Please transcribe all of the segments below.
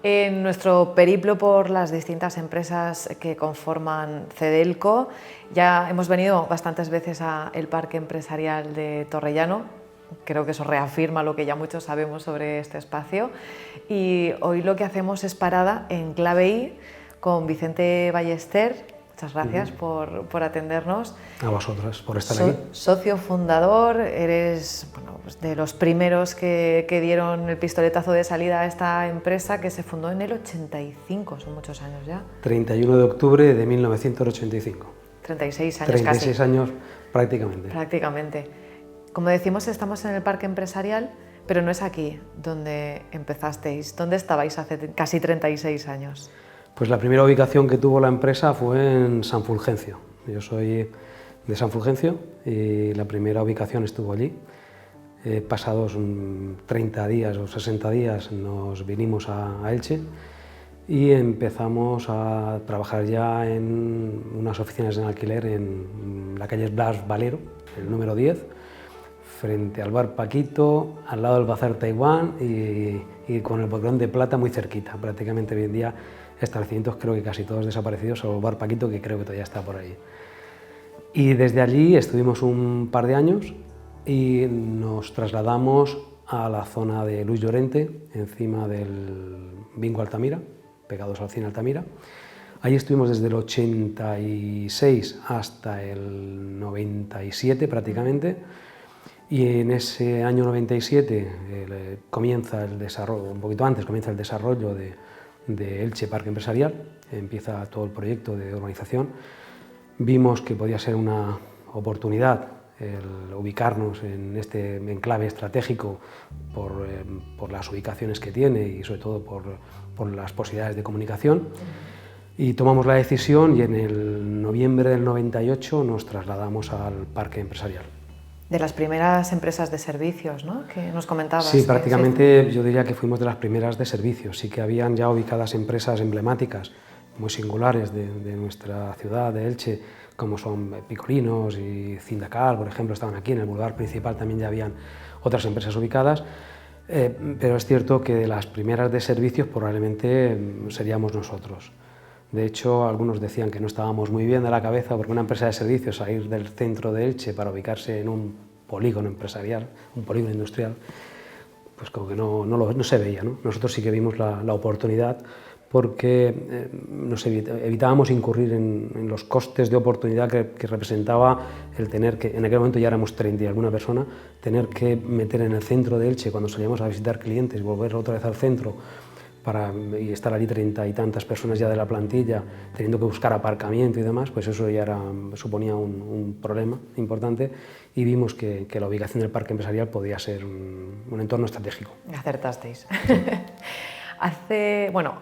En nuestro periplo por las distintas empresas que conforman Cedelco, ya hemos venido bastantes veces al Parque Empresarial de Torrellano. Creo que eso reafirma lo que ya muchos sabemos sobre este espacio. Y hoy lo que hacemos es parada en Clave I con Vicente Ballester. Muchas gracias por atendernos. A vosotros, por estar aquí. Socio fundador, eres pues de los primeros que dieron el pistoletazo de salida a esta empresa que se fundó en el 85, son muchos años ya. 31 de octubre de 1985. 36 años 36 casi. años prácticamente. Prácticamente. Como decimos, estamos en el Parque Empresarial, pero no es aquí donde empezasteis. ¿Dónde estabais hace casi 36 años? Pues la primera ubicación que tuvo la empresa fue en San Fulgencio. Yo soy de San Fulgencio y la primera ubicación estuvo allí. Pasados 30 días o 60 días nos vinimos a Elche y empezamos a trabajar ya en unas oficinas en alquiler en la calle Blas Valero, el número 10, frente al bar Paquito, al lado del Bazar Taiwán y con el Boquerón de Plata muy cerquita. Prácticamente hoy en día establecimientos creo que casi todos desaparecidos, salvo el bar Paquito, que creo que todavía está por ahí. Y desde allí estuvimos un par de años y nos trasladamos a la zona de Luis Llorente, encima del Bingo Altamira, pegados al cine Altamira. Allí estuvimos desde el 86 hasta el 97 prácticamente, y en ese año 97 comienza el desarrollo, un poquito antes comienza el desarrollo de Elche Parque Empresarial, empieza todo el proyecto de urbanización. Vimos que podía ser una oportunidad el ubicarnos en este enclave estratégico por las ubicaciones que tiene y sobre todo por las posibilidades de comunicación. Y tomamos la decisión y en el noviembre del 98 nos trasladamos al Parque Empresarial. De las primeras empresas de servicios, ¿no?, que nos comentabas. Sí, prácticamente yo diría que fuimos de las primeras de servicios. Sí que habían ya ubicadas empresas emblemáticas, muy singulares de nuestra ciudad, de Elche, como son Picolinos y Cindacal, por ejemplo, estaban aquí. En el Boulevard Principal también ya habían otras empresas ubicadas, pero es cierto que de las primeras de servicios probablemente seríamos nosotros. De hecho, algunos decían que no estábamos muy bien de la cabeza porque una empresa de servicios salir del centro de Elche para ubicarse en un polígono empresarial, un polígono industrial, pues como que no se veía, ¿no? Nosotros sí que vimos la oportunidad porque nos evitábamos incurrir en los costes de oportunidad que representaba el tener que, en aquel momento ya éramos 30 y alguna persona, tener que meter en el centro de Elche cuando salíamos a visitar clientes, volver otra vez al centro y estar allí 30 y tantas personas ya de la plantilla, teniendo que buscar aparcamiento y demás, pues eso ya suponía un problema importante y vimos que la ubicación del parque empresarial podía ser un entorno estratégico. Acertasteis. Bueno,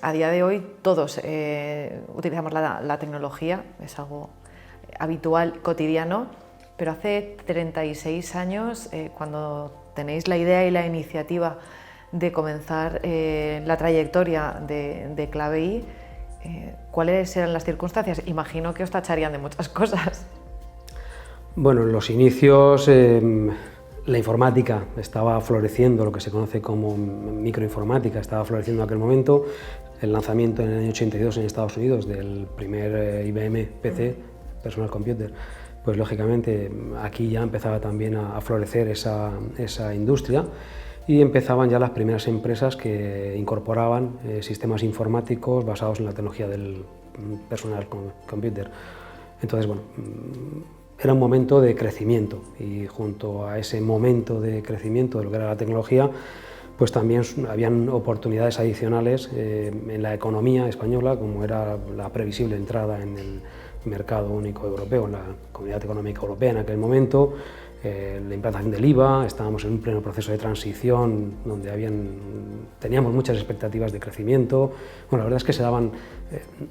a día de hoy todos utilizamos la tecnología, es algo habitual, cotidiano, pero hace 36 años, cuando tenéis la idea y la iniciativa de comenzar la trayectoria de Clave I, ¿cuáles eran las circunstancias? Imagino que os tacharían de muchas cosas. Bueno, en los inicios la informática estaba floreciendo, lo que se conoce como microinformática estaba floreciendo en aquel momento. El lanzamiento en el año 82 en Estados Unidos del primer IBM PC, Personal Computer, pues lógicamente aquí ya empezaba también a florecer esa industria. Y empezaban ya las primeras empresas que incorporaban sistemas informáticos basados en la tecnología del personal computer. Entonces, bueno, era un momento de crecimiento y junto a ese momento de crecimiento de lo que era la tecnología, pues también habían oportunidades adicionales en la economía española, como era la previsible entrada en el mercado único europeo, en la Comunidad Económica Europea en aquel momento, la implantación del IVA. Estábamos en un pleno proceso de transición donde teníamos muchas expectativas de crecimiento. Bueno, la verdad es que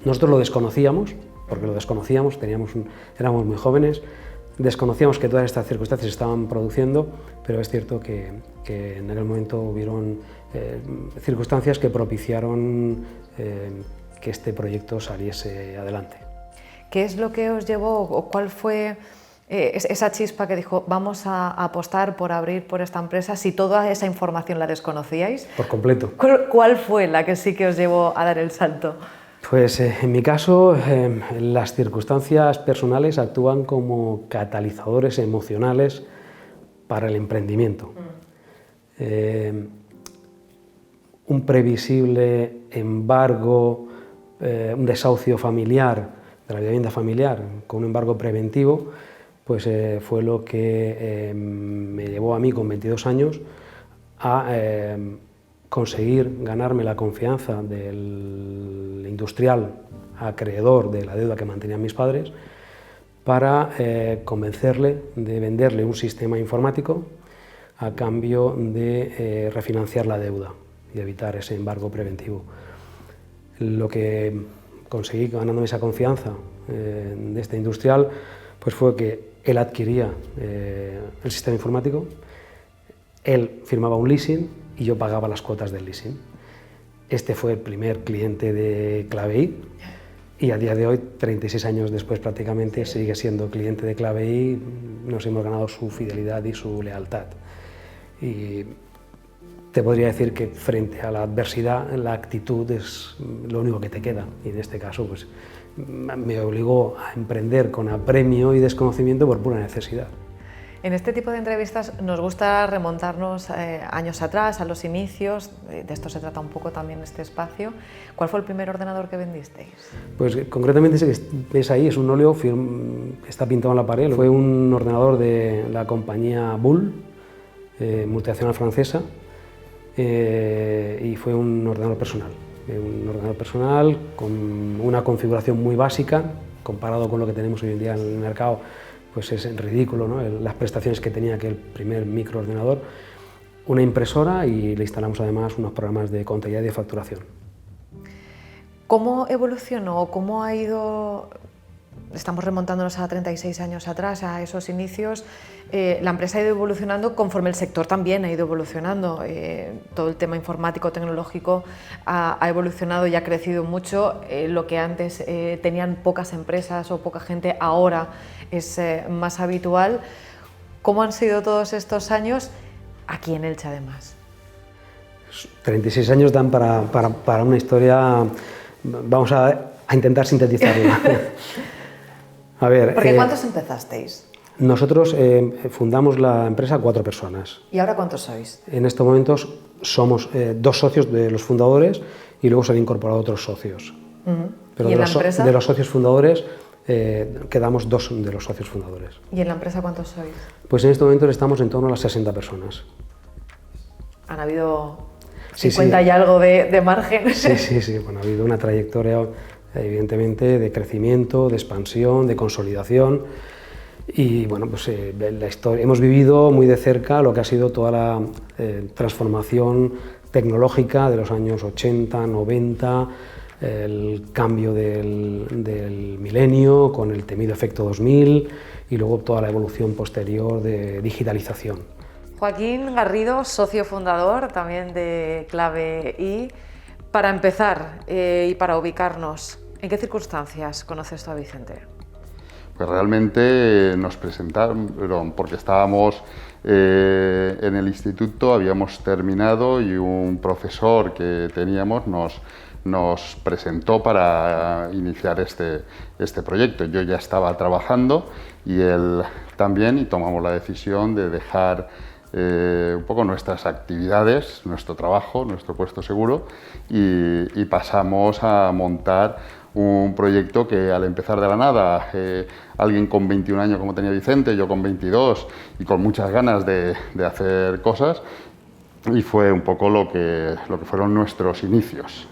nosotros lo desconocíamos, porque lo desconocíamos, éramos muy jóvenes, desconocíamos que todas estas circunstancias se estaban produciendo, pero es cierto que en aquel momento hubieron circunstancias que propiciaron que este proyecto saliese adelante. ¿Qué es lo que os llevó o cuál fue esa chispa que dijo vamos a apostar por abrir por esta empresa si toda esa información la desconocíais? Por completo. ¿Cuál fue la que sí que os llevó a dar el salto? Pues en mi caso, las circunstancias personales actúan como catalizadores emocionales para el emprendimiento. Un previsible embargo, un desahucio familiar de la vivienda familiar con un embargo preventivo, pues fue lo que me llevó a mí con 22 años a conseguir ganarme la confianza del industrial acreedor de la deuda que mantenían mis padres para convencerle de venderle un sistema informático a cambio de refinanciar la deuda y evitar ese embargo preventivo. Lo que conseguí ganándome esa confianza de este industrial pues fue que él adquiría el sistema informático, él firmaba un leasing y yo pagaba las cuotas del leasing. Este fue el primer cliente de Clave-i y a día de hoy, 36 años después prácticamente, sigue siendo cliente de Clave-i, nos hemos ganado su fidelidad y su lealtad. Y te podría decir que frente a la adversidad, la actitud es lo único que te queda y en este caso pues, me obligó a emprender con apremio y desconocimiento por pura necesidad. En este tipo de entrevistas nos gusta remontarnos años atrás, a los inicios, de esto se trata un poco también este espacio. ¿Cuál fue el primer ordenador que vendisteis? Pues concretamente ese que ves ahí es un óleo que está pintado en la pared. Fue un ordenador de la compañía Bull, multinacional francesa, y fue un ordenador personal. Un ordenador personal con una configuración muy básica, comparado con lo que tenemos hoy en día en el mercado, pues es ridículo, ¿no? Las prestaciones que tenía aquel primer microordenador, una impresora y le instalamos además unos programas de contabilidad y de facturación. ¿Cómo evolucionó? ¿Cómo ha ido? Estamos remontándonos a 36 años atrás, a esos inicios. La empresa ha ido evolucionando conforme el sector también ha ido evolucionando. Todo el tema informático, tecnológico ha evolucionado y ha crecido mucho. Lo que antes tenían pocas empresas o poca gente, ahora es más habitual. ¿Cómo han sido todos estos años aquí en Elche además? 36 años dan para una historia, vamos a intentar sintetizarla. A ver, ¿Porque cuántos empezasteis? Nosotros fundamos la empresa 4 personas. ¿Y ahora cuántos sois? En estos momentos somos 2 socios de los fundadores y luego se han incorporado otros socios. Pero ¿Y en la empresa? De los socios fundadores quedamos 2 de los socios fundadores. ¿Y en la empresa cuántos sois? Pues en este momento estamos en torno a las 60 personas. ¿Han habido 50 Sí, sí. y algo de margen? Sí. Bueno, ha habido una trayectoria evidentemente de crecimiento, de expansión, de consolidación y bueno, pues la historia, hemos vivido muy de cerca lo que ha sido toda la transformación tecnológica de los años 80, 90, el cambio del milenio con el temido efecto 2000 y luego toda la evolución posterior de digitalización. Joaquín Garrido, socio fundador también de Clave-i. Para empezar y para ubicarnos, ¿en qué circunstancias conoces tú a Vicente? Pues realmente nos presentaron, porque estábamos en el instituto, habíamos terminado y un profesor que teníamos nos presentó para iniciar este proyecto. Yo ya estaba trabajando y él también y tomamos la decisión de dejar un poco nuestras actividades, nuestro trabajo, nuestro puesto seguro y pasamos a montar un proyecto que al empezar de la nada, alguien con 21 años como tenía Vicente, yo con 22 y con muchas ganas de hacer cosas y fue un poco lo que fueron nuestros inicios.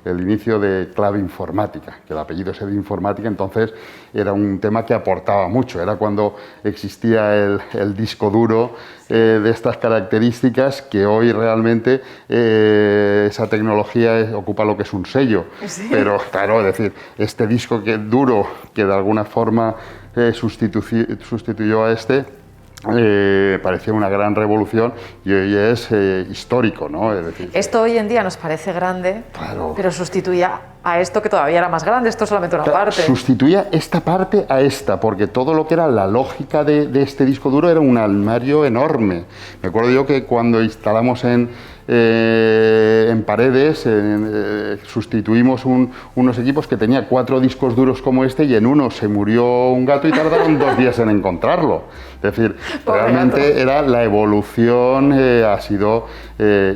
El inicio de Clave Informática, que el apellido es de informática, entonces era un tema que aportaba mucho, era cuando existía el disco duro de estas características que hoy realmente esa tecnología ocupa lo que es un sello, sí. Pero claro, es decir, este disco duro que de alguna forma sustituyó a este, parecía una gran revolución y hoy es histórico, ¿no? Es decir, esto hoy en día nos parece grande, claro, pero sustituía a esto que todavía era más grande, esto es solamente una parte. Sustituía esta parte a esta, porque todo lo que era la lógica de este disco duro era un armario enorme. Me acuerdo yo que cuando instalamos en Paredes, sustituimos unos equipos que tenía 4 discos duros como este y en uno se murió un gato y tardaron 2 días en encontrarlo. Es decir, realmente era la evolución, ha sido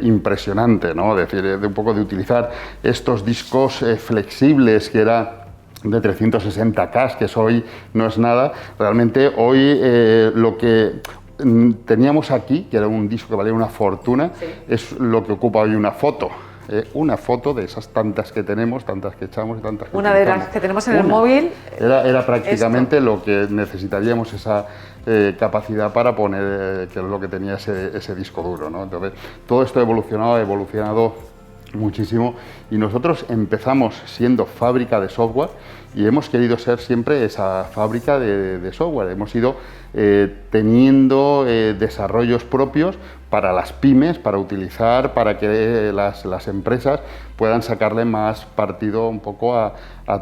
impresionante, ¿no? Es decir, de un poco de utilizar estos discos flexibles que era de 360K, que eso hoy no es nada. Realmente hoy lo que teníamos aquí, que era un disco que valía una fortuna, sí, es lo que ocupa hoy una foto. Una foto de esas tantas que tenemos, tantas que echamos y tantas que una de las que tenemos en el móvil. Era prácticamente esto, lo que necesitaríamos, esa capacidad para poner, que es lo que tenía ese disco duro, ¿no? Entonces, todo esto ha evolucionado muchísimo y nosotros empezamos siendo fábrica de software y hemos querido ser siempre esa fábrica de software. Hemos ido teniendo desarrollos propios para las pymes, para utilizar, para que las empresas puedan sacarle más partido un poco a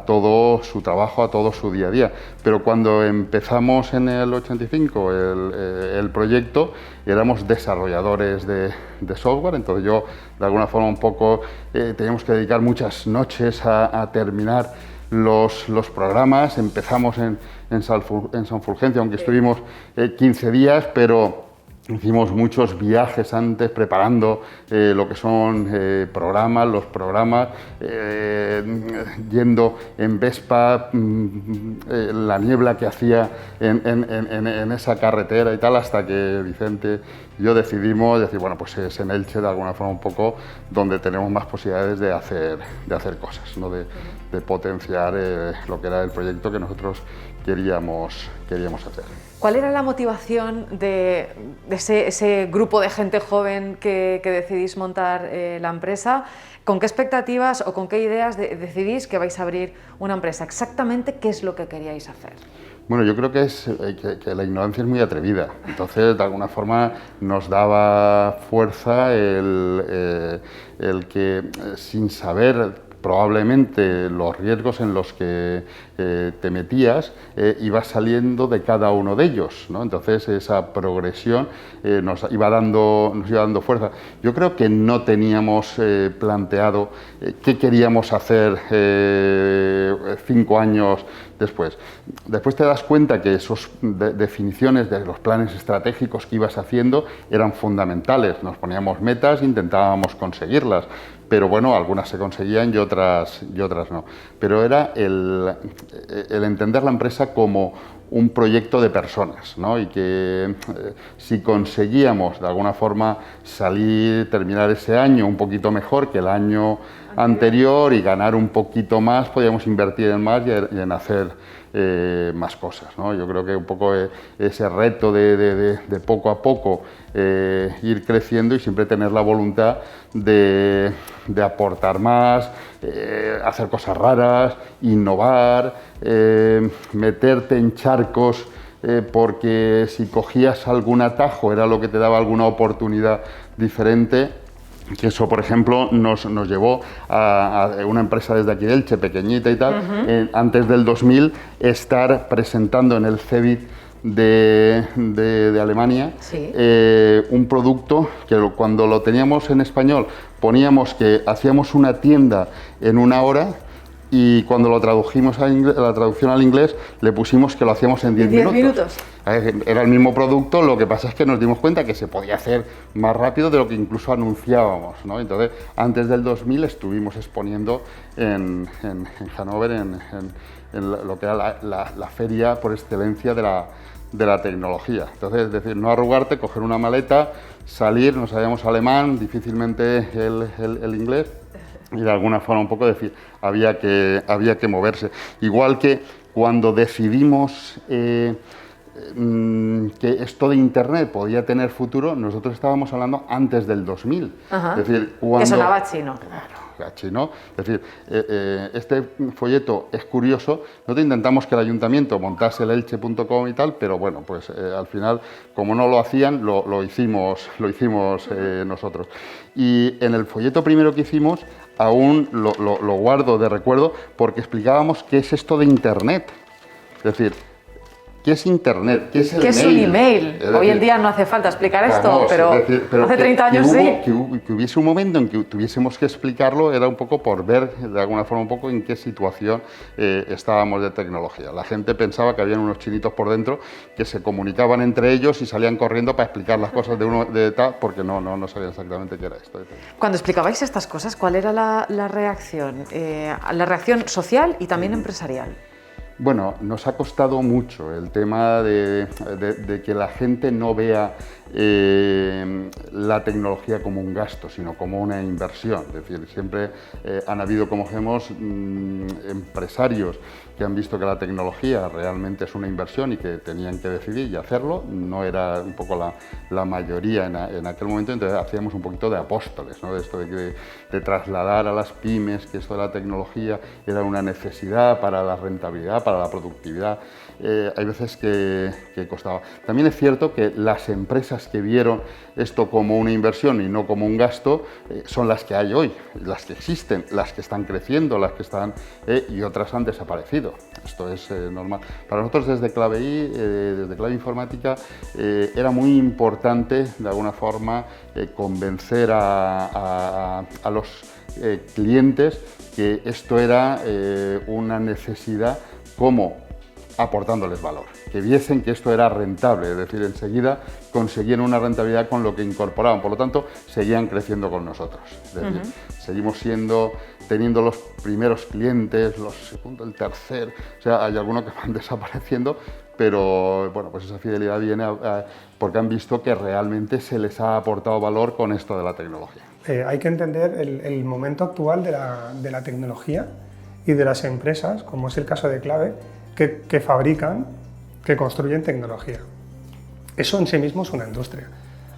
todo su trabajo, a todo su día a día. Pero cuando empezamos en el 85 el proyecto, éramos desarrolladores de software, entonces yo de alguna forma un poco teníamos que dedicar muchas noches a terminar los programas. Empezamos en San Fulgencio, aunque estuvimos 15 días, pero hicimos muchos viajes antes preparando lo que son los programas, yendo en Vespa, la niebla que hacía en esa carretera y tal, hasta que Vicente y yo decidimos decir, bueno, pues es en Elche de alguna forma un poco donde tenemos más posibilidades de hacer cosas, ¿no? de potenciar lo que era el proyecto que nosotros queríamos hacer. ¿Cuál era la motivación de ese grupo de gente joven que decidís montar la empresa? ¿Con qué expectativas o con qué ideas decidís que vais a abrir una empresa? Exactamente, ¿qué es lo que queríais hacer? Bueno, yo creo que que la ignorancia es muy atrevida, entonces de alguna forma nos daba fuerza el que sin saber probablemente los riesgos en los que te metías, ibas saliendo de cada uno de ellos, ¿no? Entonces esa progresión nos iba dando fuerza. Yo creo que no teníamos planteado qué queríamos hacer 5 años después. Después te das cuenta que esas definiciones de los planes estratégicos que ibas haciendo eran fundamentales. Nos poníamos metas e intentábamos conseguirlas, pero bueno, algunas se conseguían y otras no. Pero era el entender la empresa como un proyecto de personas, ¿no? Y que si conseguíamos de alguna forma terminar ese año un poquito mejor que el año anterior y ganar un poquito más, podíamos invertir en más y en hacer más cosas, ¿no? Yo creo que un poco ese reto de poco a poco ir creciendo y siempre tener la voluntad de aportar más, hacer cosas raras, innovar, meterte en charcos, porque si cogías algún atajo era lo que te daba alguna oportunidad diferente. Que eso, por ejemplo, nos llevó a una empresa desde aquí de Elche, pequeñita y tal, antes del 2000, estar presentando en el CeBIT de Alemania, sí, un producto que cuando lo teníamos en español poníamos que hacíamos una tienda en 1 hora, y cuando lo tradujimos la traducción al inglés le pusimos que lo hacíamos en 10 minutos. Era el mismo producto, lo que pasa es que nos dimos cuenta que se podía hacer más rápido de lo que incluso anunciábamos, ¿no? Entonces, antes del 2000 estuvimos exponiendo en Hannover, en lo que era la feria por excelencia de la tecnología. Entonces, es decir, no arrugarte, coger una maleta, salir, no sabíamos alemán, difícilmente el inglés, y de alguna forma un poco decir, había que moverse. Igual que cuando decidimos que esto de Internet podía tener futuro, nosotros estábamos hablando antes del 2000. Ajá. Es decir, que sonaba chino. Claro. Gachi, ¿no? Es decir, este folleto es curioso. Nosotros intentamos que el ayuntamiento montase el elche.com y tal, pero bueno, pues al final, como no lo hacían, lo hicimos nosotros. Y en el folleto primero que hicimos, aún lo guardo de recuerdo, porque explicábamos qué es esto de Internet. Es decir, ¿qué es Internet? ¿Qué es el ¿Qué es un email? Hoy en día no hace falta explicar esto, pero hace 30 años sí. Que hubiese un momento en que tuviésemos que explicarlo era un poco por ver, de alguna forma, un poco en qué situación estábamos de tecnología. La gente pensaba que habían unos chinitos por dentro que se comunicaban entre ellos y salían corriendo para explicar las cosas de uno de tal, porque no sabían exactamente qué era esto. Cuando explicabais estas cosas, ¿cuál era la reacción? La reacción social y también empresarial. Bueno, nos ha costado mucho el tema de que la gente no vea la tecnología como un gasto, sino como una inversión. Es decir, siempre han habido, como vemos, empresarios que han visto que la tecnología realmente es una inversión y que tenían que decidir y hacerlo. No era un poco la mayoría en aquel momento, entonces hacíamos un poquito de apóstoles, ¿no? De esto de trasladar a las pymes que esto de la tecnología era una necesidad para la rentabilidad, para la productividad. Hay veces que costaba. También es cierto que las empresas que vieron esto como una inversión y no como un gasto son las que hay hoy, las que existen, las que están creciendo, las que están y otras han desaparecido. Esto es normal. Para nosotros desde Clave-I, desde Clave Informática, era muy importante de alguna forma convencer a los clientes que esto era una necesidad, como aportándoles valor, que viesen que esto era rentable, es decir, enseguida conseguían una rentabilidad con lo que incorporaban, por lo tanto, seguían creciendo con nosotros. Es decir, seguimos teniendo los primeros clientes, los segundo, el tercer, o sea, hay algunos que van desapareciendo, pero bueno, pues esa fidelidad viene porque han visto que realmente se les ha aportado valor con esto de la tecnología. Hay que entender el momento actual de la tecnología y de las empresas, como es el caso de Clave, que fabrican, que construyen tecnología. Eso en sí mismo es una industria.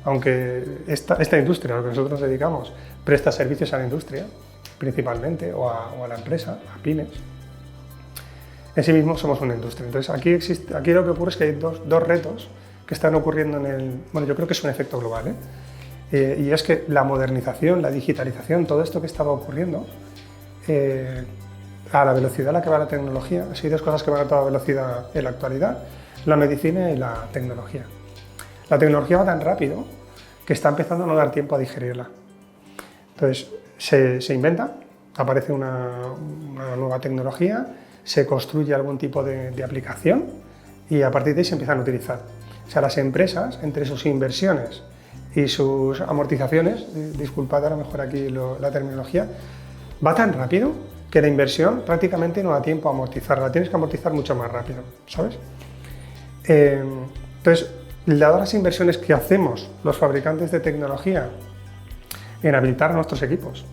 Aunque esta industria, a lo que nosotros nos dedicamos, presta servicios a la industria, principalmente, o a la empresa, a pymes, en sí mismo somos una industria. Entonces aquí lo que ocurre es que hay dos retos que están ocurriendo bueno, yo creo que es un efecto global, y es que la modernización, la digitalización, todo esto que estaba ocurriendo, a la velocidad a la que va la tecnología, hay dos cosas que van a toda velocidad en la actualidad: la medicina y la tecnología. La tecnología va tan rápido que está empezando a no dar tiempo a digerirla. Entonces se inventa, aparece una nueva tecnología, se construye algún tipo de aplicación y a partir de ahí se empiezan a utilizar. O sea, las empresas, entre sus inversiones y sus amortizaciones, disculpad a lo mejor aquí la terminología, va tan rápido que la inversión prácticamente no da tiempo a amortizarla, la tienes que amortizar mucho más rápido, ¿sabes? Entonces, dadas las inversiones que hacemos los fabricantes de tecnología en habilitar a nuestros equipos,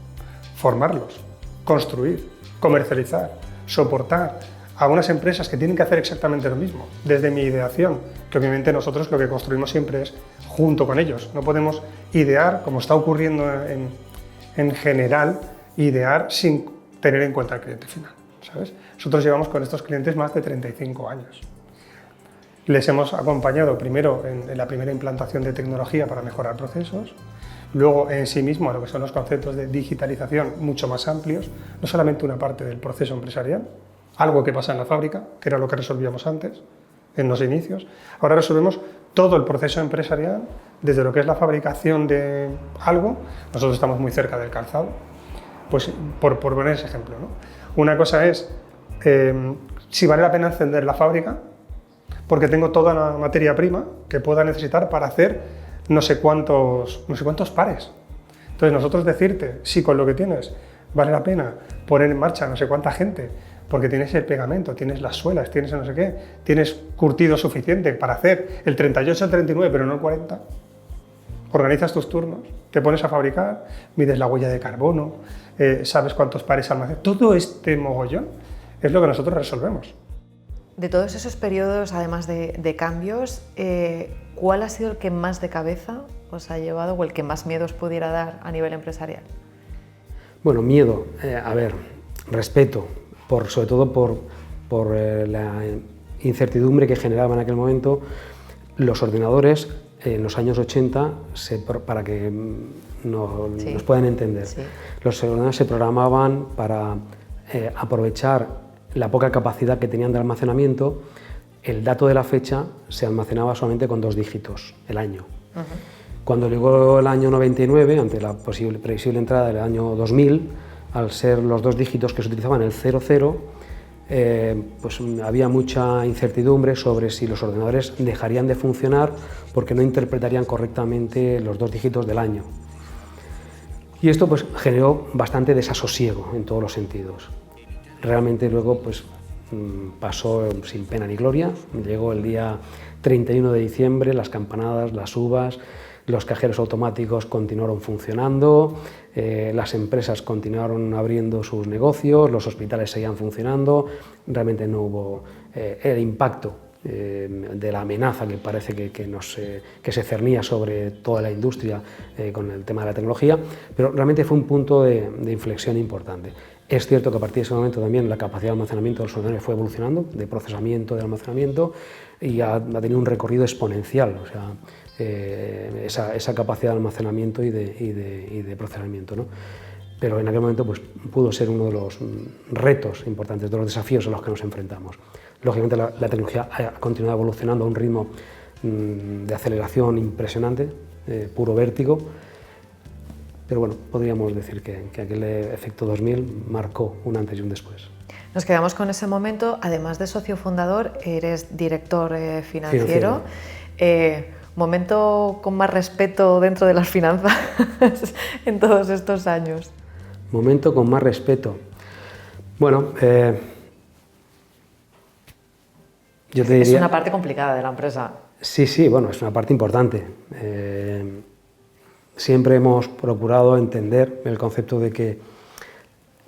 formarlos, construir, comercializar, soportar a unas empresas que tienen que hacer exactamente lo mismo, desde mi ideación, que obviamente nosotros lo que construimos siempre es junto con ellos. No podemos idear, como está ocurriendo en general, idear sin tener en cuenta el cliente final, ¿sabes? Nosotros llevamos con estos clientes más de 35 años. Les hemos acompañado primero en la primera implantación de tecnología para mejorar procesos, luego en sí mismo a lo que son los conceptos de digitalización mucho más amplios, no solamente una parte del proceso empresarial, algo que pasa en la fábrica, que era lo que resolvíamos antes, en los inicios. Ahora resolvemos todo el proceso empresarial, desde lo que es la fabricación de algo. Nosotros estamos muy cerca del calzado. Pues por poner ese ejemplo, ¿no? Una cosa es si vale la pena encender la fábrica porque tengo toda la materia prima que pueda necesitar para hacer no sé cuántos pares. Entonces nosotros decirte si con lo que tienes vale la pena poner en marcha no sé cuánta gente porque tienes el pegamento, tienes las suelas, tienes no sé qué, tienes curtido suficiente para hacer el 38 el 39 pero no el 40, organizas tus turnos, te pones a fabricar, mides la huella de carbono, sabes cuántos pares almacenas. Todo este mogollón es lo que nosotros resolvemos. De todos esos periodos, además de cambios, ¿cuál ha sido el que más de cabeza os ha llevado o el que más miedo os pudiera dar a nivel empresarial? Bueno, miedo, a ver, respeto, sobre todo por la incertidumbre que generaba en aquel momento los ordenadores en los años 80, para que nos puedan entender. Sí. Los ordenadores se programaban para aprovechar la poca capacidad que tenían de almacenamiento. El dato de la fecha se almacenaba solamente con 2 dígitos, el año. Cuando llegó el año 99, ante la previsible entrada del año 2000, al ser los 2 dígitos que se utilizaban, el 00, pues había mucha incertidumbre sobre si los ordenadores dejarían de funcionar porque no interpretarían correctamente los 2 dígitos del año. Y esto pues generó bastante desasosiego en todos los sentidos. Realmente luego pues pasó sin pena ni gloria. Llegó el día 31 de diciembre, las campanadas, las uvas, los cajeros automáticos continuaron funcionando, las empresas continuaron abriendo sus negocios, los hospitales seguían funcionando. Realmente no hubo el impacto de la amenaza que parece que se cernía sobre toda la industria con el tema de la tecnología, pero realmente fue un punto de inflexión importante. Es cierto que a partir de ese momento también la capacidad de almacenamiento de los ordenadores fue evolucionando, de procesamiento, de almacenamiento, y ha tenido un recorrido exponencial, o sea, esa capacidad de almacenamiento y de procesamiento, ¿no? Pero en aquel momento pues, pudo ser uno de los retos importantes, de los desafíos a los que nos enfrentamos. Lógicamente la tecnología ha continuado evolucionando a un ritmo de aceleración impresionante, puro vértigo, pero bueno, podríamos decir que aquel efecto 2000 marcó un antes y un después. Nos quedamos con ese momento. Además de socio fundador, eres director financiero. ¿Momento con más respeto dentro de las finanzas en todos estos años? Momento con más respeto. Bueno, yo te diría... Es una parte complicada de la empresa. Sí, bueno, es una parte importante. Siempre hemos procurado entender el concepto de que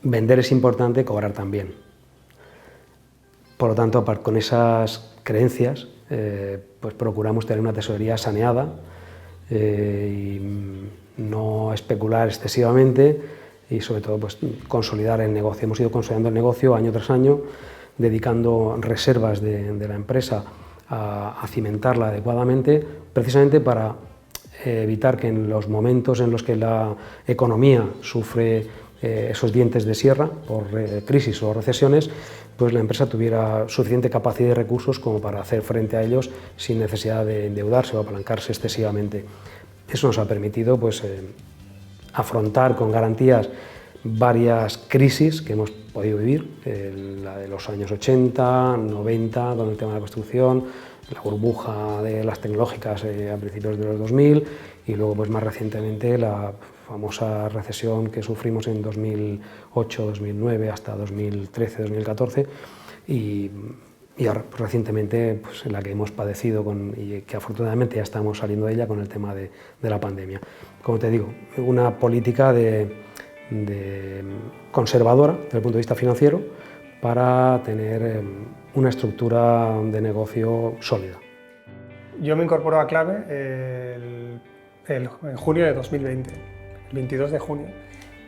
vender es importante, cobrar también. Por lo tanto, con esas creencias, pues procuramos tener una tesorería saneada y no especular excesivamente y sobre todo pues, consolidar el negocio. Hemos ido consolidando el negocio año tras año, dedicando reservas de la empresa a cimentarla adecuadamente, precisamente para evitar que en los momentos en los que la economía sufre esos dientes de sierra por crisis o recesiones, pues la empresa tuviera suficiente capacidad y recursos como para hacer frente a ellos sin necesidad de endeudarse o apalancarse excesivamente. Eso nos ha permitido pues, afrontar con garantías varias crisis que hemos podido vivir, la de los años 80, 90, con el tema de la construcción, la burbuja de las tecnológicas a principios de los 2000 y luego pues, más recientemente la famosa recesión que sufrimos en 2008-2009 hasta 2013-2014 y ahora pues, recientemente pues, en la que hemos padecido y que afortunadamente ya estamos saliendo de ella con el tema de la pandemia. Como te digo, una política conservadora desde el punto de vista financiero para tener una estructura de negocio sólida. Yo me incorporo a Clave en junio de 2020, el 22 de junio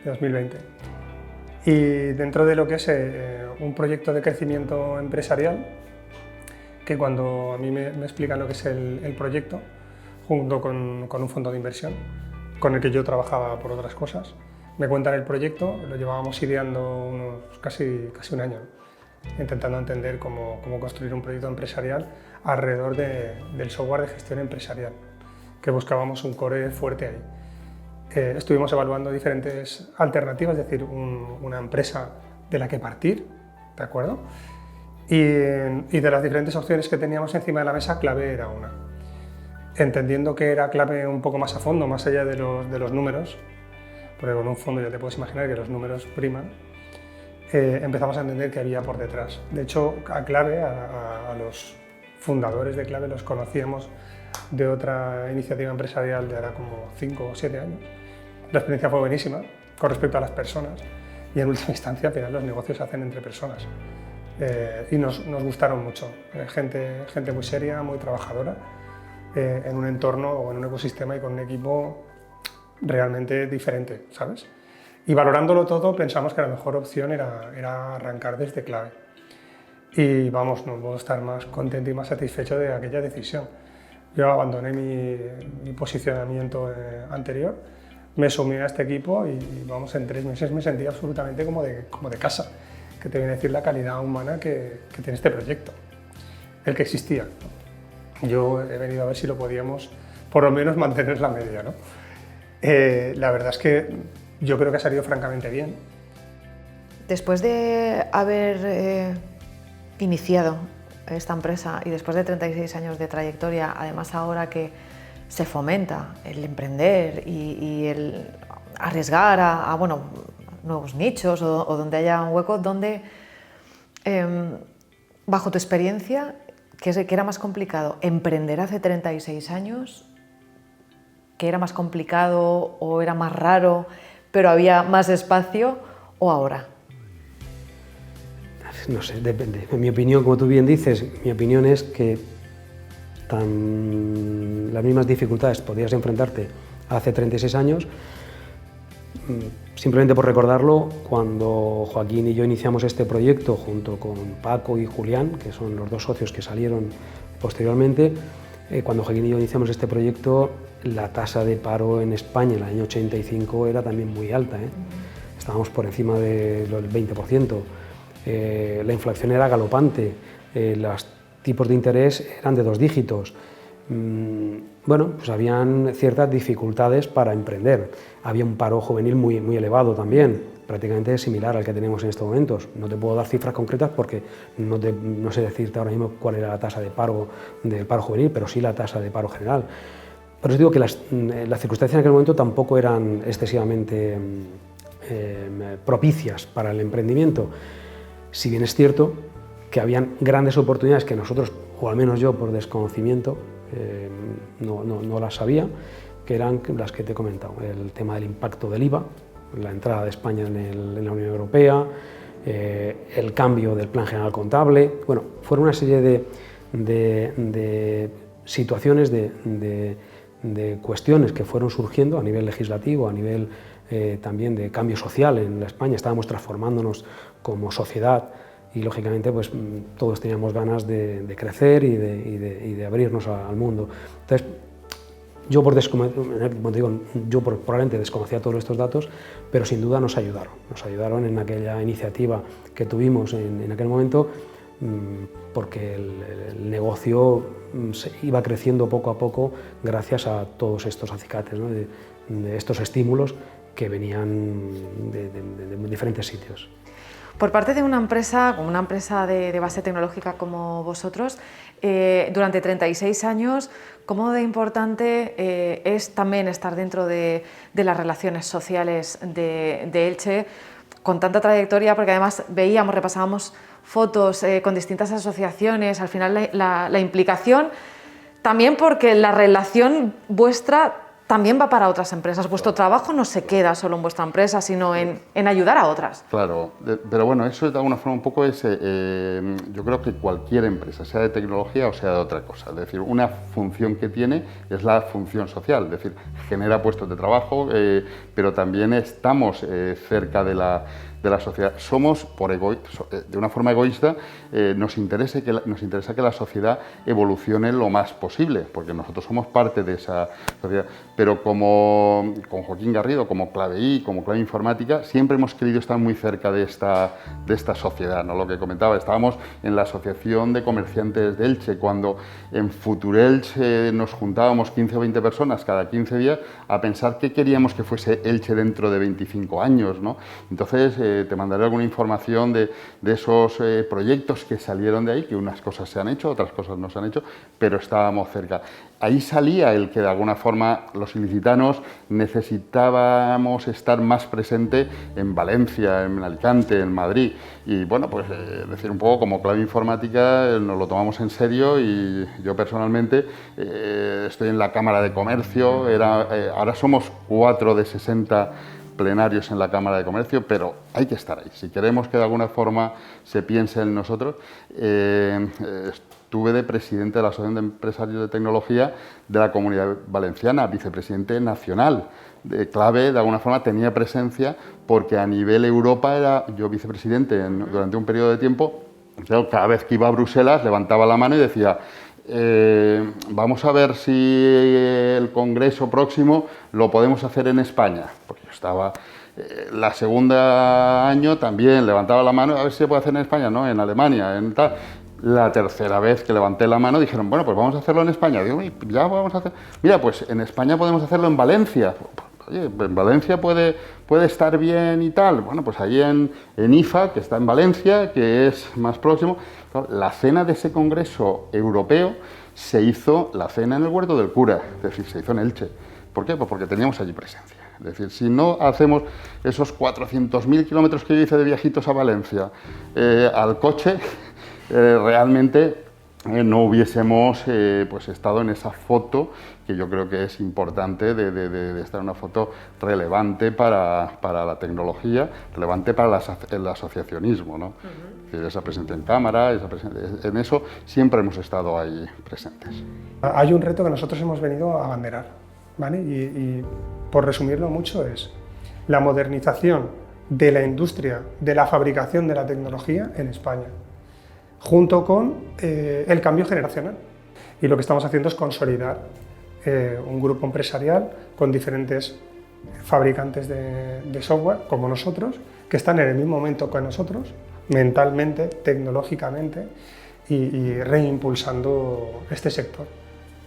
de 2020. Y dentro de lo que es un proyecto de crecimiento empresarial, que cuando a mí me explican lo que es el proyecto, junto con un fondo de inversión, con el que yo trabajaba por otras cosas, me cuentan el proyecto, lo llevábamos ideando casi un año, intentando entender cómo construir un proyecto empresarial alrededor del software de gestión empresarial, que buscábamos un core fuerte ahí. Estuvimos evaluando diferentes alternativas, es decir, una empresa de la que partir, ¿de acuerdo? Y de las diferentes opciones que teníamos encima de la mesa, Clave era una. Entendiendo que era Clave un poco más a fondo, más allá de los números, porque con un fondo ya te puedes imaginar que los números priman, empezamos a entender qué había por detrás. De hecho, a Clave, a los fundadores de Clave, los conocíamos de otra iniciativa empresarial de ahora como 5 o 7 años. La experiencia fue buenísima con respecto a las personas y en última instancia al final los negocios se hacen entre personas y nos gustaron mucho. Gente muy seria, muy trabajadora, en un entorno o en un ecosistema y con un equipo realmente diferente, ¿sabes? Y valorándolo todo, pensamos que la mejor opción era arrancar desde clave. Y vamos, no puedo estar más contento y más satisfecho de aquella decisión. Yo abandoné mi posicionamiento anterior, me sumé a este equipo y vamos, en 3 meses me sentí absolutamente como de casa, que te viene a decir la calidad humana que tiene este proyecto, el que existía. Yo he venido a ver si lo podíamos, por lo menos, mantener la media, ¿no? La verdad es que yo creo que ha salido francamente bien. Después de haber iniciado esta empresa y después de 36 años de trayectoria, además ahora que se fomenta el emprender y el arriesgar a bueno, nuevos nichos o donde haya un hueco, donde, bajo tu experiencia, ¿qué era más complicado? ¿Emprender hace 36 años? ¿Que era más complicado o era más raro, pero había más espacio, o ahora? No sé, depende. En mi opinión, como tú bien dices, mi opinión es que las mismas dificultades podías enfrentarte hace 36 años. Simplemente por recordarlo, cuando Joaquín y yo iniciamos este proyecto junto con Paco y Julián, que son los 2 socios que salieron posteriormente, cuando Joaquín y yo iniciamos este proyecto, la tasa de paro en España en el año 85 era también muy alta, ¿eh? Estábamos por encima del 20%. La inflación era galopante, los tipos de interés eran de 2 dígitos. Bueno, pues habían ciertas dificultades para emprender. Había un paro juvenil muy elevado también, prácticamente similar al que tenemos en estos momentos. No te puedo dar cifras concretas porque no sé decirte ahora mismo cuál era la tasa de paro juvenil, pero sí la tasa de paro general. Por eso digo que las circunstancias en aquel momento tampoco eran excesivamente propicias para el emprendimiento. Si bien es cierto que habían grandes oportunidades que nosotros, o al menos yo por desconocimiento, no las sabía, que eran las que te he comentado: el tema del impacto del IVA, la entrada de España en la Unión Europea, el cambio del Plan General Contable. Bueno, fueron una serie de situaciones, de cuestiones que fueron surgiendo a nivel legislativo, a nivel también de cambio social en España. Estábamos transformándonos como sociedad y, lógicamente, pues todos teníamos ganas de crecer y de abrirnos al mundo. Entonces, yo probablemente desconocía todos estos datos, pero sin duda nos ayudaron en aquella iniciativa que tuvimos en aquel momento, porque el negocio iba creciendo poco a poco gracias a todos estos acicates, ¿no? de estos estímulos que venían de diferentes sitios. Por parte de una empresa, como una empresa de base tecnológica como vosotros, durante 36 años, ¿cómo de importante es también estar dentro de las relaciones sociales de Elche, con tanta trayectoria? Porque además repasábamos fotos con distintas asociaciones, al final la implicación, también porque la relación vuestra también va para otras empresas. Vuestro trabajo no se queda solo en vuestra empresa, sino en ayudar a otras. Claro, pero bueno, eso de alguna forma un poco es, yo creo que cualquier empresa, sea de tecnología o sea de otra cosa, es decir, una función que tiene es la función social, es decir, genera puestos de trabajo, pero también estamos cerca de la sociedad. Somos, de una forma egoísta, nos interesa que la sociedad evolucione lo más posible, porque nosotros somos parte de esa sociedad. Pero con Joaquín Garrido, como Clave I, como Clave Informática, siempre hemos querido estar muy cerca de esta sociedad, ¿no? Lo que comentaba, estábamos en la Asociación de Comerciantes de Elche, cuando en Futurelche nos juntábamos 15 o 20 personas cada 15 días a pensar qué queríamos que fuese Elche dentro de 25 años, ¿no? Entonces, te mandaré alguna información de esos proyectos que salieron de ahí, que unas cosas se han hecho, otras cosas no se han hecho, pero estábamos cerca. Ahí salía el que de alguna forma los ilicitanos necesitábamos estar más presente en Valencia, en Alicante, en Madrid. Y bueno, pues decir un poco como Clave Informática nos lo tomamos en serio, y yo personalmente estoy en la Cámara de Comercio, ahora somos 4 de 60 plenarios en la Cámara de Comercio, pero hay que estar ahí. Si queremos que de alguna forma se piense en nosotros, estuve de presidente de la Asociación de Empresarios de Tecnología de la Comunidad Valenciana, vicepresidente nacional. De clave, de alguna forma, tenía presencia porque a nivel Europa era yo vicepresidente durante un periodo de tiempo. Claro, cada vez que iba a Bruselas levantaba la mano y decía vamos a ver si el congreso próximo lo podemos hacer en España, porque yo estaba la segunda año también levantaba la mano a ver si se puede hacer en España, no, en Alemania, en tal. La tercera vez que levanté la mano dijeron, bueno, pues vamos a hacerlo en España. Digo, ya vamos a hacer. Mira, pues en España podemos hacerlo en Valencia. Oye, en Valencia puede estar bien y tal. Bueno, pues ahí en IFA, que está en Valencia, que es más próximo. La cena de ese congreso europeo se hizo la cena en el Huerto del Cura, es decir, se hizo en Elche. ¿Por qué? Pues porque teníamos allí presencia. Es decir, si no hacemos esos 400.000 kilómetros que yo hice de viajitos a Valencia al coche, realmente no hubiésemos pues estado en esa foto, que yo creo que es importante de estar en una foto relevante para la tecnología, relevante para el asociacionismo, ¿no? Es decir, esa presencia en cámara, en eso siempre hemos estado ahí presentes. Hay un reto que nosotros hemos venido a abanderar, ¿vale? Y por resumirlo mucho es la modernización de la industria, de la fabricación de la tecnología en España, junto con el cambio generacional. Y lo que estamos haciendo es consolidar un grupo empresarial con diferentes fabricantes de software, como nosotros, que están en el mismo momento que nosotros, mentalmente, tecnológicamente, y reimpulsando este sector,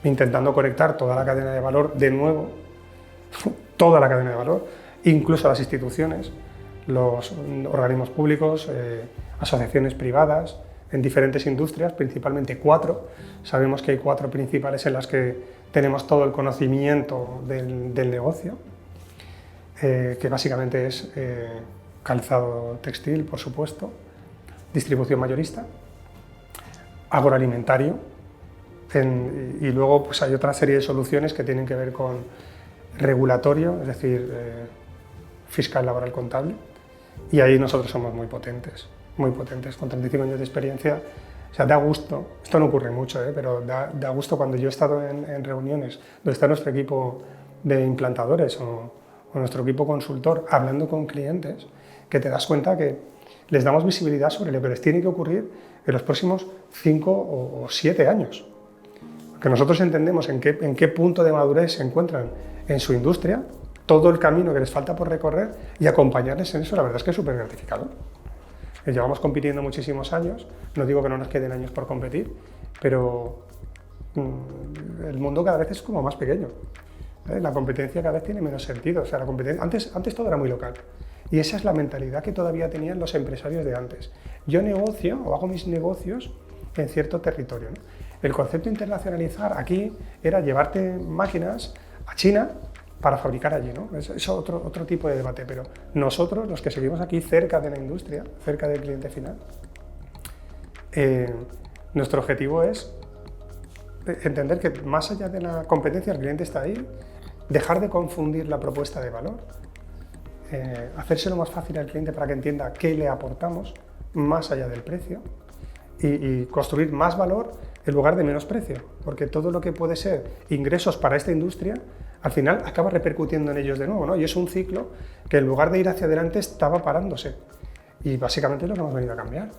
intentando conectar toda la cadena de valor de nuevo, toda la cadena de valor, incluso las instituciones, los organismos públicos, asociaciones privadas, en diferentes industrias, principalmente 4. Sabemos que hay 4 principales en las que tenemos todo el conocimiento del negocio, que básicamente es calzado textil, por supuesto, distribución mayorista, agroalimentario, y luego pues, hay otra serie de soluciones que tienen que ver con regulatorio, es decir, fiscal, laboral, contable, y ahí nosotros somos muy potentes, con 35 años de experiencia. O sea, da gusto, esto no ocurre mucho, pero da gusto cuando yo he estado en reuniones donde está nuestro equipo de implantadores o nuestro equipo consultor hablando con clientes, que te das cuenta que les damos visibilidad sobre lo que les tiene que ocurrir en los próximos 5 o 7 años. Que nosotros entendemos en qué punto de madurez se encuentran en su industria, todo el camino que les falta por recorrer y acompañarles en eso, la verdad es que es súper gratificador. Llevamos compitiendo muchísimos años, no digo que no nos queden años por competir, pero el mundo cada vez es como más pequeño. La competencia cada vez tiene menos sentido. O sea, la competencia, antes todo era muy local y esa es la mentalidad que todavía tenían los empresarios de antes. Yo negocio o hago mis negocios en cierto territorio, ¿no? El concepto de internacionalizar aquí era llevarte máquinas a China para fabricar allí, ¿no? Es otro tipo de debate, pero nosotros, los que seguimos aquí cerca de la industria, cerca del cliente final, nuestro objetivo es entender que más allá de la competencia, el cliente está ahí, dejar de confundir la propuesta de valor, hacérselo más fácil al cliente para que entienda qué le aportamos, más allá del precio, y construir más valor en lugar de menos precio, porque todo lo que puede ser ingresos para esta industria, al final acaba repercutiendo en ellos de nuevo, ¿no? Y es un ciclo que en lugar de ir hacia adelante estaba parándose. Y básicamente es lo que hemos venido a cambiar.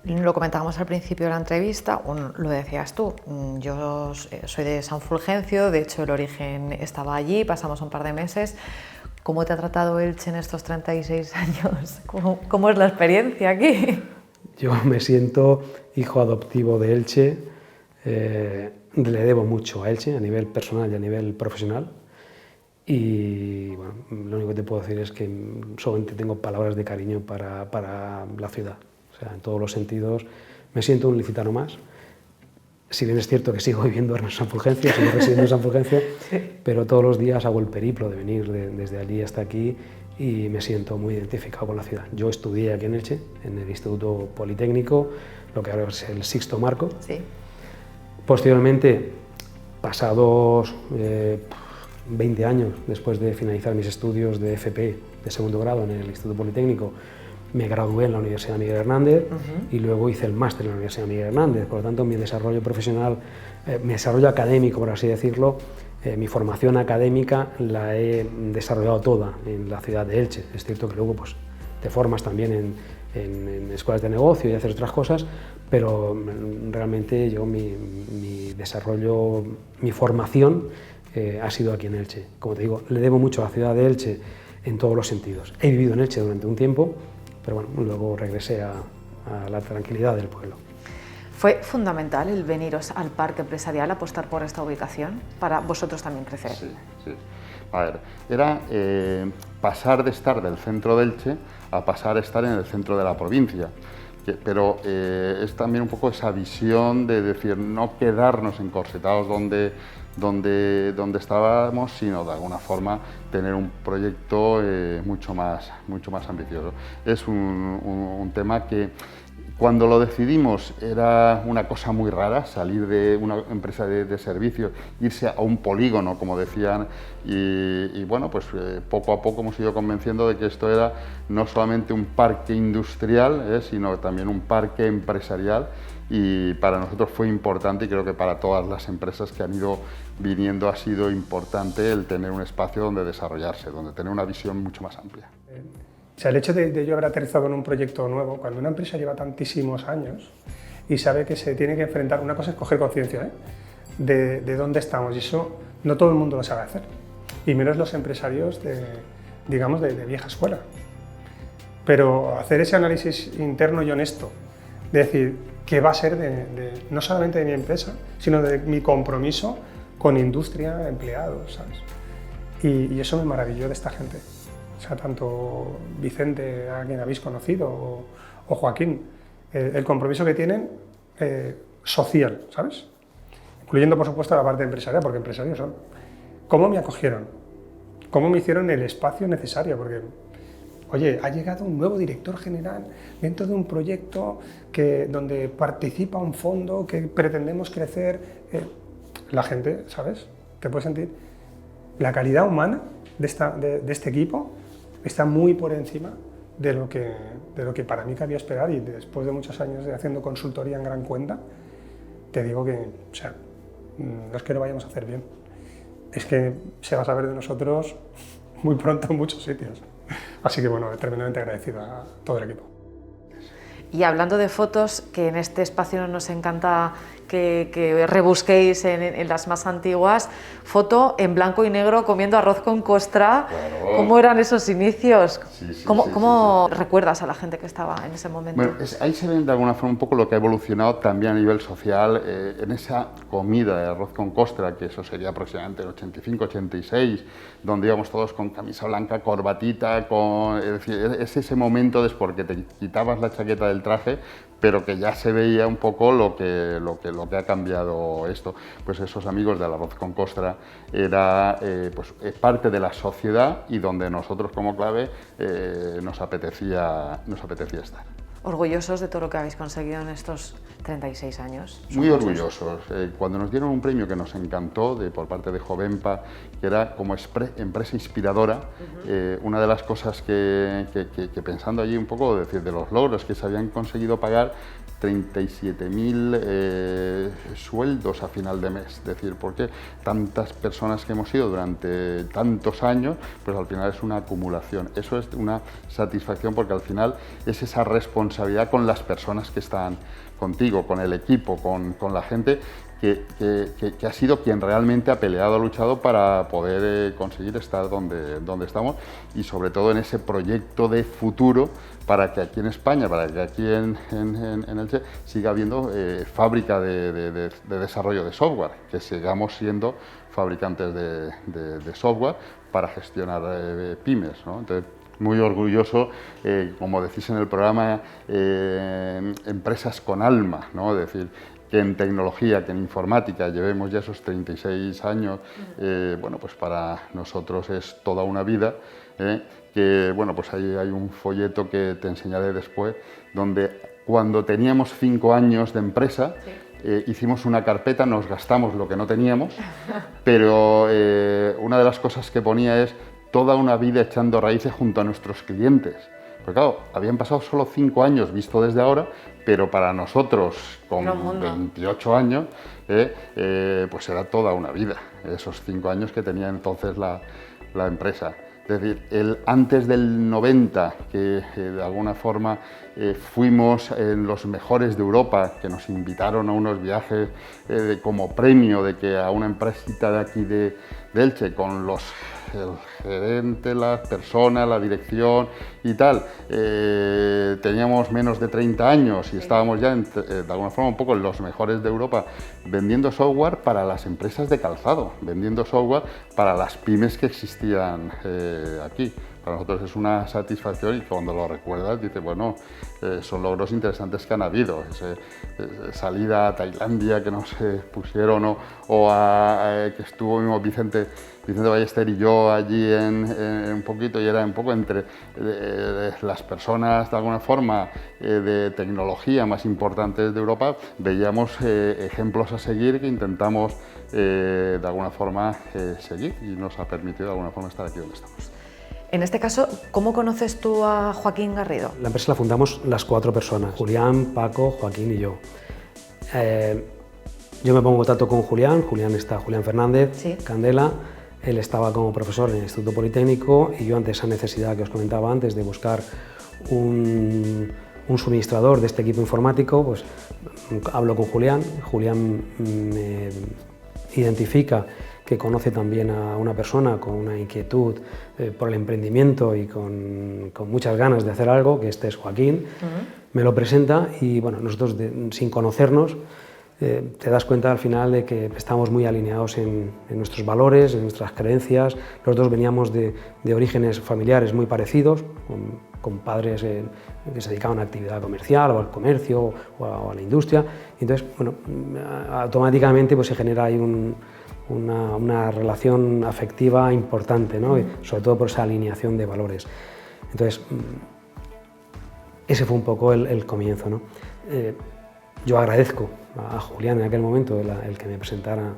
Lo comentábamos al principio de la entrevista, lo decías tú, yo soy de San Fulgencio, de hecho el origen estaba allí, pasamos un par de meses. ¿Cómo te ha tratado Elche en estos 36 años? ¿Cómo es la experiencia aquí? Yo me siento hijo adoptivo de Elche, le debo mucho a Elche a nivel personal y a nivel profesional y bueno, lo único que te puedo decir es que solamente tengo palabras de cariño para la ciudad. O sea, en todos los sentidos me siento un licitano más. Si bien es cierto que sigo viviendo en San Fulgencio, sigo residiendo en San Fulgencio, sí, pero todos los días hago el periplo de venir desde allí hasta aquí y me siento muy identificado con la ciudad. Yo estudié aquí en Elche, en el Instituto Politécnico, lo que ahora es el Sixto Marco. Sí. Posteriormente, pasados 20 años después de finalizar mis estudios de FP de segundo grado en el Instituto Politécnico, me gradué en la Universidad Miguel Hernández y luego hice el máster en la Universidad Miguel Hernández. Por lo tanto, mi desarrollo profesional, mi desarrollo académico, por así decirlo, mi formación académica la he desarrollado toda en la ciudad de Elche. Es cierto que luego pues, te formas también en escuelas de negocio y haces otras cosas, pero realmente yo mi desarrollo, mi formación ha sido aquí en Elche. Como te digo, le debo mucho a la ciudad de Elche en todos los sentidos. He vivido en Elche durante un tiempo, pero bueno, luego regresé a la tranquilidad del pueblo. ¿Fue fundamental el veniros al parque empresarial, apostar por esta ubicación, para vosotros también crecer? Sí, sí. A ver, era pasar de estar del centro de Elche a pasar a estar en el centro de la provincia. Pero es también un poco esa visión de decir, no quedarnos encorsetados donde estábamos, sino de alguna forma tener un proyecto mucho más ambicioso. Es un tema que cuando lo decidimos era una cosa muy rara, salir de una empresa de servicios, irse a un polígono, como decían, y bueno, pues poco a poco hemos ido convenciendo de que esto era no solamente un parque industrial, sino también un parque empresarial, y para nosotros fue importante, y creo que para todas las empresas que han ido viniendo ha sido importante el tener un espacio donde desarrollarse, donde tener una visión mucho más amplia. O sea, el hecho de yo haber aterrizado en un proyecto nuevo, cuando una empresa lleva tantísimos años y sabe que se tiene que enfrentar, una cosa es coger conciencia de dónde estamos, y eso no todo el mundo lo sabe hacer, y menos los empresarios digamos, de vieja escuela. Pero hacer ese análisis interno y honesto, de decir qué va a ser no solamente de mi empresa, sino de mi compromiso con industria, empleados, ¿sabes? Y eso me maravilló de esta gente. O sea, tanto Vicente, a quien habéis conocido, o Joaquín, el compromiso que tienen social, ¿sabes? Incluyendo, por supuesto, la parte empresarial, porque empresarios son. ¿Cómo me acogieron? ¿Cómo me hicieron el espacio necesario? Porque, oye, ha llegado un nuevo director general dentro de un proyecto donde participa un fondo que pretendemos crecer. La gente, ¿sabes? Te puedes sentir. La calidad humana de este equipo está muy por encima de lo que para mí cabía esperar, y después de muchos años de haciendo consultoría en gran cuenta, te digo que, o sea, no es que lo vayamos a hacer bien, es que se va a saber de nosotros muy pronto en muchos sitios. Así que bueno, tremendamente agradecido a todo el equipo. Y hablando de fotos, que en este espacio nos encanta que rebusquéis en las más antiguas, foto en blanco y negro comiendo arroz con costra. Claro. ¿Cómo eran esos inicios? Sí, ¿Cómo recuerdas a la gente que estaba en ese momento? Bueno, ahí se ve de alguna forma un poco lo que ha evolucionado también a nivel social en esa comida de arroz con costra, que eso sería aproximadamente el 85-86, donde íbamos todos con camisa blanca, corbatita, es decir, es ese momento después que te quitabas la chaqueta del traje, pero que ya se veía un poco lo que ha cambiado esto. Pues esos amigos del arroz con costra era parte de la sociedad, y donde nosotros como clave nos apetecía estar. ¿Orgullosos de todo lo que habéis conseguido en estos 36 años? Muy orgullosos. Cuando nos dieron un premio que nos encantó por parte de Jovenpa, que era como empresa inspiradora, una de las cosas que pensando allí un poco, decir, de los logros, que se habían conseguido pagar 37.000 sueldos a final de mes. Es decir, porque tantas personas que hemos ido durante tantos años, pues al final es una acumulación. Eso es una satisfacción, porque al final es esa responsabilidad con las personas que están contigo, con el equipo, con la gente que ha sido quien realmente ha peleado, ha luchado para poder conseguir estar donde estamos, y sobre todo en ese proyecto de futuro para que aquí en España, para que aquí en Elche siga habiendo fábrica de desarrollo de software, que sigamos siendo fabricantes de software para gestionar pymes, ¿no? Entonces, muy orgulloso, como decís en el programa, empresas con alma, ¿no? Es decir, que en tecnología, que en informática llevemos ya esos 36 años, bueno, pues para nosotros es toda una vida, que bueno, pues ahí hay un folleto que te enseñaré después, donde cuando teníamos 5 años de empresa, hicimos una carpeta, nos gastamos lo que no teníamos, pero una de las cosas que ponía es toda una vida echando raíces junto a nuestros clientes. Pero claro, habían pasado solo 5 años visto desde ahora, pero para nosotros, con 28 años, pues era toda una vida, esos 5 años que tenía entonces la empresa. Es decir, antes del 90, que de alguna forma fuimos en los mejores de Europa, que nos invitaron a unos viajes como premio de que a una empresita de aquí de Elche, con el gerente, las personas, la dirección y tal, teníamos menos de 30 años y estábamos ya de alguna forma un poco en los mejores de Europa vendiendo software para las empresas de calzado, vendiendo software para las pymes que existían aquí. Para nosotros es una satisfacción y cuando lo recuerdas dices, bueno, son logros interesantes que han habido. Salida a Tailandia que nos pusieron o que estuvo mismo Vicente Ballester y yo allí un poquito, y era un poco entre las personas de alguna forma de tecnología más importantes de Europa. Veíamos ejemplos a seguir que intentamos de alguna forma seguir y nos ha permitido de alguna forma estar aquí donde estamos. En este caso, ¿cómo conoces tú a Joaquín Garrido? La empresa la fundamos las 4 personas, Julián, Paco, Joaquín y yo. Yo me pongo en contacto con Julián Fernández, sí. Candela. Él estaba como profesor en el Instituto Politécnico y yo, ante esa necesidad que os comentaba antes de buscar un suministrador de este equipo informático, pues hablo con Julián. Julián me identifica que conoce también a una persona con una inquietud por el emprendimiento y con muchas ganas de hacer algo, que este es Joaquín. Me lo presenta y bueno, nosotros sin conocernos te das cuenta al final de que estamos muy alineados en nuestros valores, en nuestras creencias. Los dos veníamos de orígenes familiares muy parecidos, con padres que se dedicaban a actividad comercial o al comercio o a la industria. Y entonces, bueno, automáticamente pues, se genera ahí una relación afectiva importante, ¿no? Y sobre todo por esa alineación de valores. Entonces, ese fue un poco el comienzo, ¿no? Yo agradezco a Julián en aquel momento el que me presentara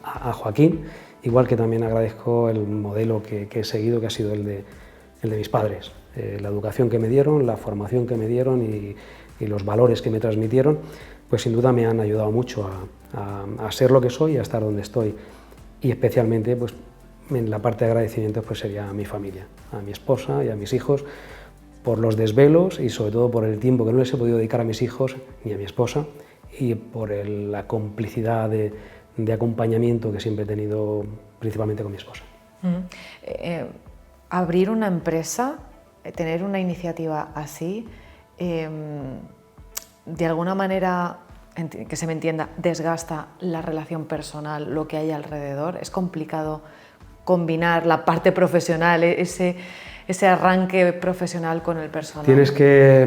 a Joaquín, igual que también agradezco el modelo que he seguido, que ha sido el de mis padres. La educación que me dieron, la formación que me dieron y los valores que me transmitieron, pues sin duda me han ayudado mucho a ser lo que soy y a estar donde estoy. Y especialmente, pues en la parte de agradecimiento, pues sería a mi familia, a mi esposa y a mis hijos, por los desvelos y sobre todo por el tiempo que no les he podido dedicar a mis hijos ni a mi esposa, y por la complicidad de acompañamiento que siempre he tenido, principalmente con mi esposa. Abrir una empresa, tener una iniciativa así, de alguna manera, que se me entienda, desgasta la relación personal, lo que hay alrededor. Es complicado combinar la parte profesional, ese arranque profesional con el personal. Tienes que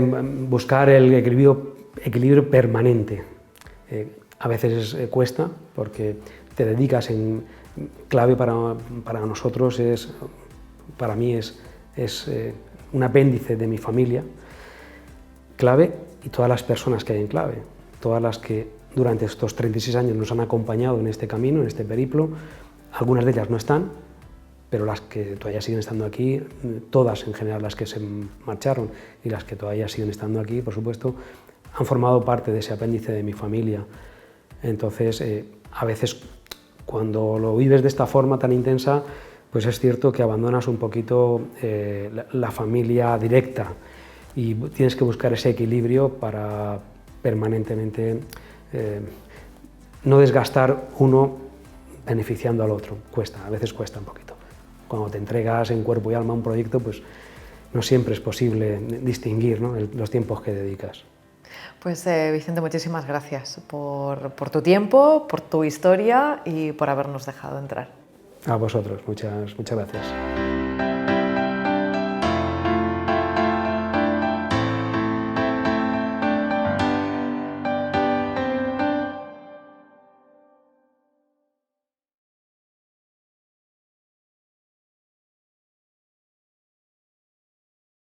buscar el equilibrio permanente. A veces cuesta porque te dedicas clave para nosotros para mí es un apéndice de mi familia, clave, y todas las personas que hay en clave, todas las que durante estos 36 años nos han acompañado en este camino, en este periplo. Algunas de ellas no están, pero las que todavía siguen estando aquí, todas en general las que se marcharon y las que todavía siguen estando aquí, por supuesto, han formado parte de ese apéndice de mi familia. Entonces, a veces cuando lo vives de esta forma tan intensa, pues es cierto que abandonas un poquito la familia directa y tienes que buscar ese equilibrio para permanentemente no desgastar uno beneficiando al otro. A veces cuesta un poquito. Cuando te entregas en cuerpo y alma a un proyecto, pues no siempre es posible distinguir, ¿no?, los tiempos que dedicas. Pues Vicente, muchísimas gracias por tu tiempo, por tu historia y por habernos dejado entrar. A vosotros, muchas gracias.